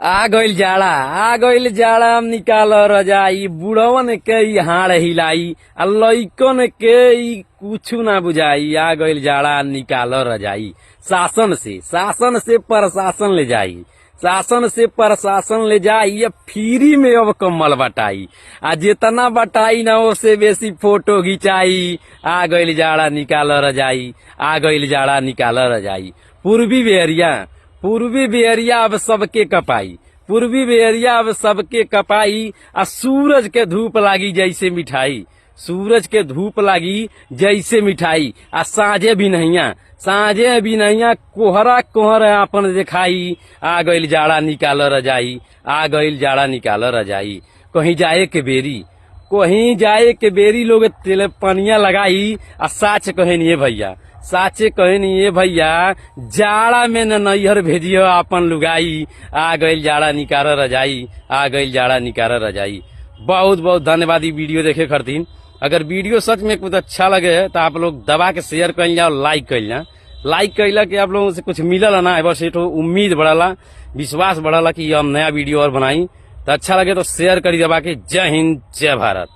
आ गइल जाड़ा हम निकाल रजाई बुढ़वन के ई हाड़ हिलाई आ लइकन के ई कुछु ना बुझाई। आ गइल जाड़ा निकाल रजाई शासन से प्रशासन ले जाई, शासन से प्रशासन ले जाई। अब फ्री में अब कम्बल बटाई आ जितना बटाई ना उससे बेसी फोटो खिंचाई। आ गइल जाड़ा निकाल रजाई, आ गइल जाड़ा निकाल रजाई। पूर्वी बेरिया अब सबके कपाई, पूर्वी बेरिया अब सबके कपाई। आ सूरज के धूप लागी जैसे मिठाई, सूरज के धूप लागी जैसे मिठाई। आ साँझे भी नहिया कोहरा कोहर आपन दिखाई। आ गइल जाड़ा निकाल रजाई, आ गइल जाड़ा निकाल रजाई। कहीं जाए के बेरी लोग तेल पनिया लगाई। आ साच कहे नहीं भैया जाड़ा में न नैहर भेजियो आपन लुगाई। आ गइल जाड़ा निकाल रजाई, आ गइल जाड़ा निकाल रजाई। बहुत बहुत धन्यवाद ये वीडियो देखे खातिर। अगर वीडियो सच में कुछ अच्छा लगे तो आप लोग दबा के शेयर कर जाओ, लाइक कर जा। लाइक कैला कि आप लोगों से कुछ मिलल ना, बस एक उम्मीद बढ़ला, विश्वास बढ़ला कि हम नया वीडियो और बनाई। तो अच्छा लगे तो शेयर करी दबा के। जय हिंद, जय भारत।